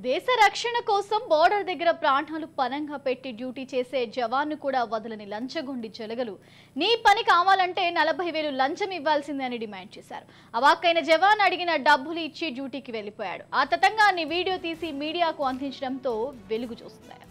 దేశ రక్షణ కోసం బోర్డర్ దగ్గర ప్రాణాలు పణంగా పెట్టి డ్యూటీ చేసే జవాన్ను కూడా వదలని లంచగొండి జలగలు నీ పని కావాలంటే 40,000 లంచం ఇవ్వాల్సిందే అని డిమాండ్ చేశారు. అవాక్కైన జవాన్ అడిగిన డబ్బులు ఇచ్చి డ్యూటీకి వెళ్లిపోయాడు. ఆ తతంగాన్ని వీడియో తీసి మీడియాకు అందించడంతో వెలుగు చూస్తున్నారు.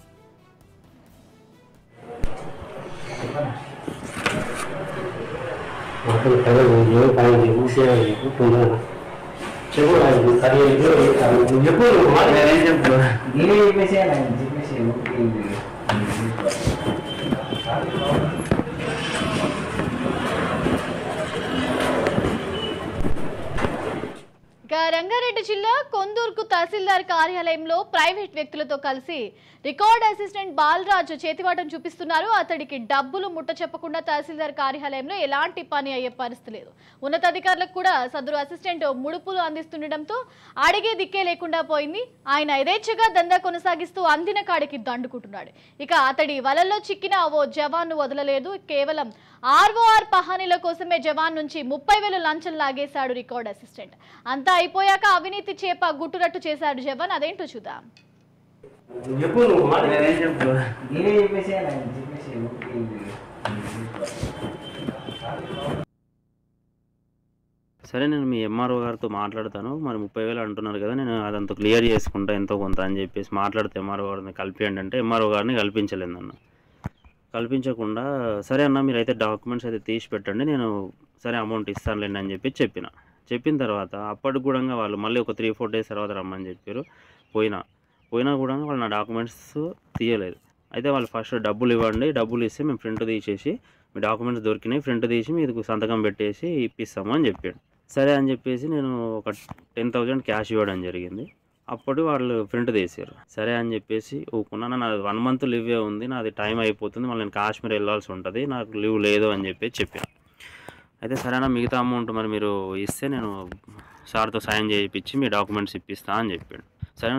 రంగారెడ్డి జిల్లా కొందూర్కు తహసీల్దార్ కార్యాలయంలో ప్రైవేట్ వ్యక్తులతో కలిసి రికార్డ్ అసిస్టెంట్ బాలరాజు చేతివాటం చూపిస్తున్నారు. అతడికి డబ్బులు ముట్ట చెప్పకుండా తహసీల్దార్ కార్యాలయంలో ఎలాంటి పని అయ్యే పరిస్థితి లేదు. ఉన్నతాధికారులకు కూడా సదరు అసిస్టెంట్ ముడుపులు అందిస్తుండటంతో అడిగే దిక్కే లేకుండా పోయింది. ఆయన యథేచ్ఛగా దందా కొనసాగిస్తూ అందిన కాడికి దండుకుంటున్నాడు. ఇక అతడి వలల్లో చిక్కిన ఓ జవాన్ను వదలలేదు. కేవలం ROR పహానీల కోసమే జవాన్ నుంచి 30,000 లంచం లాగేశాడు రికార్డ్ అసిస్టెంట్. అంతా అయిపోయాక అవినీతి చేప గుట్టురట్టు చేశాడు జవాన్. అదేంటో చూద్దాం. సరే, నేను మీ ఎంఆర్ఓ గారితో మాట్లాడతాను. మరి 30,000 అంటున్నారు కదా, నేను అదంతా క్లియర్ చేసుకుంటా ఎంతో కొంత అని చెప్పేసి మాట్లాడితే ఎంఆర్ఓ గారిని కలిపియండి అంటే ఎంఆర్ఓ గారిని కల్పించలేదు అన్న. కల్పించకుండా సరే అన్న మీరైతే డాక్యుమెంట్స్ అయితే తీసి పెట్టండి, నేను సరే అమౌంట్ ఇస్తానులేండి అని చెప్పిన తర్వాత అప్పటికి కూడా వాళ్ళు మళ్ళీ ఒక 3-4 డేస్ తర్వాత రమ్మని చెప్పారు. పోయినా కూడా వాళ్ళు నా డాక్యుమెంట్స్ తీయలేదు. అయితే వాళ్ళు ఫస్ట్ డబ్బులు ఇవ్వండి, డబ్బులు ఇస్తే మేము ప్రింట్ తీసేసి మీ డాక్యుమెంట్స్ దొరికినాయి ప్రింట్ తీసి మీకు సంతకం పెట్టేసి ఇప్పిస్తాము అని చెప్పాడు. సరే అని చెప్పేసి నేను ఒక 10,000 క్యాష్ ఇవ్వడం జరిగింది. అప్పుడు వాళ్ళు ప్రింట్ తీసారు. సరే అని చెప్పేసి ఊకున్నా. నాది 1 మంత్ లీవే ఉంది, నాది టైం అయిపోతుంది, మళ్ళీ నేను కాశ్మీర్ వెళ్ళాల్సి ఉంటుంది, నాకు లీవ్ లేదు అని చెప్పాను. అయితే సరేనా మిగతా అమౌంట్ మరి మీరు ఇస్తే నేను సార్తో సైన్ చేయించి మీ డాక్యుమెంట్స్ ఇప్పిస్తా అని చెప్పాడు. సరే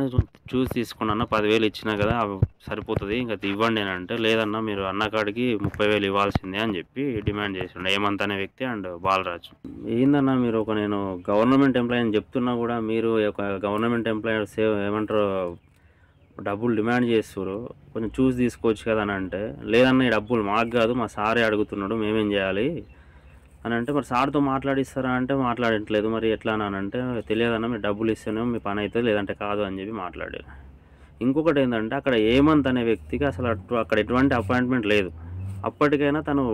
చూసి తీసుకున్నా, 10,000 ఇచ్చినా కదా అవి సరిపోతుంది, ఇంకా ఇవ్వండి అని అంటే లేదన్నా మీరు అన్న కాడికి 30,000 ఇవ్వాల్సిందే అని చెప్పి డిమాండ్ చేసిండు హేమంత్ అనే వ్యక్తి అండ్ బాలరాజు. ఏందన్నా మీరు నేను గవర్నమెంట్ ఎంప్లాయీ అని చెప్తున్నా కూడా మీరు ఒక గవర్నమెంట్ ఎంప్లాయీ ఏమంటారు డబ్బులు డిమాండ్ చేస్తారు, కొంచెం చూసి తీసుకోవచ్చు కదా అని అంటే లేదన్నా ఈ డబ్బులు మాకు కాదు మా సారే అడుగుతున్నాడు మేమేం చేయాలి అని అంటే మరి సార్తో మాట్లాడిస్తారా అంటే మాట్లాడట్లేదు, మరి ఎట్లా అని అంటే తెలియదన్నా మీరు డబ్బులు ఇస్తేనే మీ పని అవుతుంది లేదంటే కాదు అని చెప్పి మాట్లాడారు. ఇంకొకటి ఏంటంటే అక్కడ హేమంత్ అనే వ్యక్తికి అసలు అక్కడ ఎటువంటి అపాయింట్మెంట్ లేదు. అప్పటికైనా తను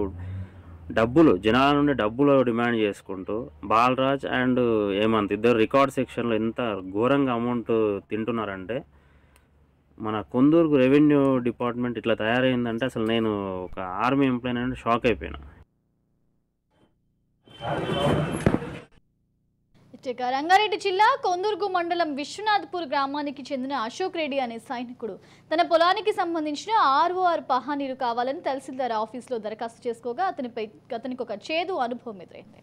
జనాల నుండి డబ్బులు డిమాండ్ చేసుకుంటూ బాలరాజ్ అండ్ హేమంత్ ఇద్దరు రికార్డ్ సెక్షన్లో ఎంత ఘోరంగా అమౌంట్ తింటున్నారంటే మన కొందూరుకు రెవెన్యూ డిపార్ట్మెంట్ ఇట్లా తయారైందంటే అసలు నేను ఒక ఆర్మీ ఎంప్లాయీ అంటే షాక్ అయిపోయినా. రంగారెడ్డి జిల్లా కొందూర్గు మండలం విశ్వనాథ్పూర్ గ్రామానికి చెందిన అశోక్ రెడ్డి అనే సైనికుడు తన పొలానికి సంబంధించిన ROR పహానీలు కావాలని తహసీల్దార్ ఆఫీసులో దరఖాస్తు చేసుకోగా అతనికి ఒక చేదు అనుభవం ఎదురైంది.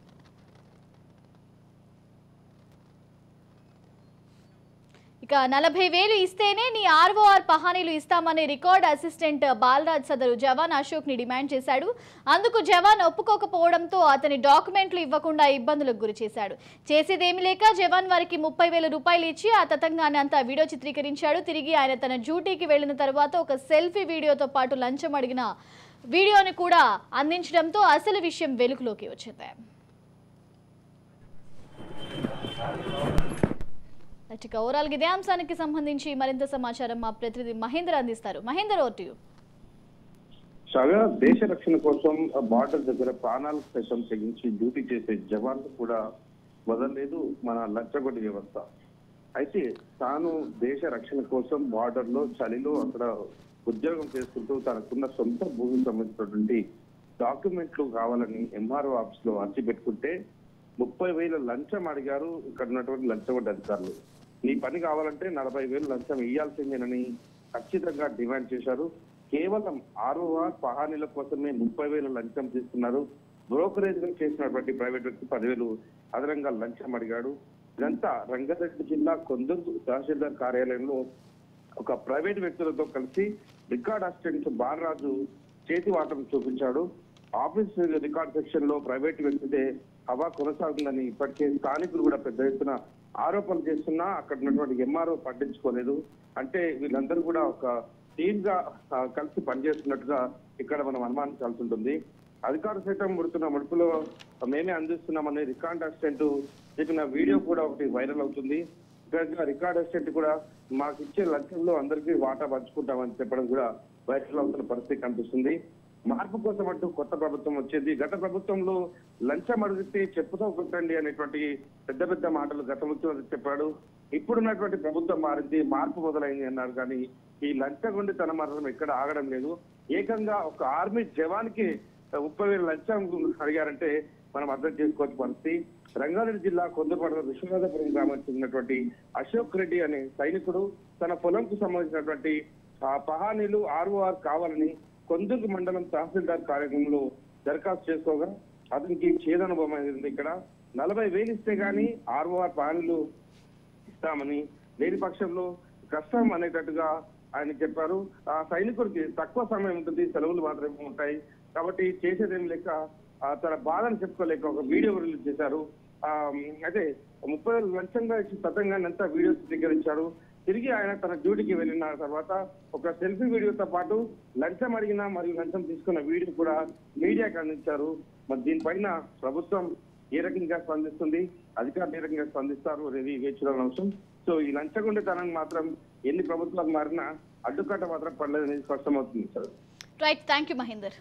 ఇక 40,000 ఇస్తేనే నీ ROR పహానీలు ఇస్తామని రికార్డ్ అసిస్టెంట్ బాలరాజ్ సదరు జవాన్ అశోక్ ని డిమాండ్ చేశాడు. అందుకు జవాన్ ఒప్పుకోకపోవడంతో అతని డాక్యుమెంట్లు ఇవ్వకుండా ఇబ్బందులకు గురి చేశాడు. చేసేదేమీ లేక జవాన్ వారికి 30,000 రూపాయలు ఇచ్చి ఆ తతంగాన్ని అంతా వీడియో చిత్రీకరించాడు. తిరిగి ఆయన తన డ్యూటీకి వెళ్లిన తర్వాత ఒక సెల్ఫీ వీడియోతో పాటు లంచం అడిగిన వీడియోని కూడా అందించడంతో అసలు విషయం వెలుగులోకి వచ్చింది. ఓవరాల్ ఇదే అంశానికి సంబంధించి మరింత సమాచారం మా ప్రతినిధి మహేందర్ అందిస్తారు. Mahender, over to you. దేశ రక్షణ కోసం బార్డర్ దగ్గర ప్రాణాలకు సైతం తెగించి డ్యూటీ చేసే జవాన్లు కూడా వదలలేదు మన లంచగొండి వ్యవస్థ. అయితే తాను దేశ రక్షణ కోసం బార్డర్ లో చలిలో అక్కడ ఉద్యోగం చేసుకుంటూ తనకున్న సొంత భూమికి సంబంధించినటువంటి డాక్యుమెంట్లు కావాలని MRO ఆఫీస్ లో అర్జీ పెట్టుకుంటే 30,000 లంచం అడిగారు ఇక్కడ ఉన్నటువంటి లంచగొండి అధికారులు. నీ పని కావాలంటే 40,000 లంచం ఇయ్యాల్సిందేనని ఖచ్చితంగా డిమాండ్ చేశారు. కేవలం ROR పహానీల కోసమే 30,000 లంచం తీసుకున్నారు. బ్రోకరేజ్ చేసినటువంటి ప్రైవేట్ వ్యక్తి 10,000 అదనంగా లంచం అడిగాడు. ఇదంతా రంగారెడ్డి జిల్లా కొందూరు తహసీల్దార్ కార్యాలయంలో ఒక ప్రైవేట్ వ్యక్తులతో కలిసి రికార్డ్ అసిస్టెంట్ బాలరాజు చేతివాటం చూపించాడు. ఆఫీస్ రికార్డ్ సెక్షన్ లో ప్రైవేట్ వ్యక్తితే హవా కొనసాగుతుందని ఇప్పటికే స్థానికులు కూడా పెద్ద ఎత్తున ఆరోపణలు చేస్తున్నా అక్కడ ఉన్నటువంటి ఎంఆర్ఓ పట్టించుకోలేదు. అంటే వీళ్ళందరూ కూడా ఒక టీమ్ గా కలిసి పనిచేస్తున్నట్టుగా ఇక్కడ మనం అనుమానించాల్సి ఉంటుంది. అధికారులు సైతం ముడుతున్న ముడుపులో మేమే అందిస్తున్నామని రికార్డ్ అసిస్టెంట్ చెప్పిన వీడియో కూడా ఒకటి వైరల్ అవుతుంది. రికార్డ్ అసిస్టెంట్ కూడా మాకు ఇచ్చే లంచంలో అందరికీ వాటా పంచుకుంటామని చెప్పడం కూడా వైరల్ అవుతున్న పరిస్థితి కనిపిస్తుంది. మార్పు కోసం అంటూ కొత్త ప్రభుత్వం వచ్చేది. గత ప్రభుత్వంలో లంచం అడిగితే చెప్పుతో కొట్టండి అనేటువంటి పెద్ద పెద్ద మాటలు గత ముఖ్యమంత్రి చెప్పాడు. ఇప్పుడున్నటువంటి ప్రభుత్వం మారింది, మార్పు మొదలైంది అన్నారు. కానీ ఈ లంచగొండి తన మాత్రం ఎక్కడ ఆగడం లేదు. ఏకంగా ఒక ఆర్మీ జవాన్కి 30,000 లంచం అడిగారంటే మనం అర్థం చేసుకోవచ్చు పరిస్థితి. రంగారెడ్డి జిల్లా కొందపడ విశ్వనాథపురం గ్రామానికి చెందినటువంటి అశోక్ రెడ్డి అనే సైనికుడు తన పొలంకు సంబంధించినటువంటి పహానీలు ROR కావాలని కొందుర్గు మండలం తహసీల్దార్ కార్యాలయంలో దరఖాస్తు చేసుకోగా అతనికి చేదనుభవం అయింది. ఇక్కడ 40,000 ఇస్తే గానీ ROR పహానీలు ఇస్తామని, లేని పక్షంలో కష్టం అనేటట్టుగా ఆయన చెప్పారు. ఆ సైనికుడికి తక్కువ సమయం ఉంటుంది, సెలవులు మాత్రమే ఉంటాయి కాబట్టి చేసేదేం లేక తన బాధను చెప్పుకోలేక ఒక వీడియో రిలీజ్ చేశారు. అయితే 30,000 లంచంగా ఇచ్చి తతంగాన్ని అంతా వీడియో చిత్రీకరించారు. తిరిగి ఆయన తన డ్యూటీకి వెళ్ళిన తర్వాత ఒక సెల్ఫీ వీడియోతో పాటు లంచం అడిగిన మరియు లంచం తీసుకున్న వీడియో కూడా మీడియాకి అందించారు. మరి దీనిపైన ప్రభుత్వం ఏ రకంగా స్పందిస్తుంది, అధికారులు ఏ రకంగా స్పందిస్తారు అనేది వేచి చూడాల్సిన అవసరం. సో ఈ లంచగొండితనానికి మాత్రం ఎన్ని ప్రభుత్వాలు మారినా అడ్డుకట్ట మాత్రం పడలేదనేది స్పష్టమవుతుంది sir. Right, thank you Mahender.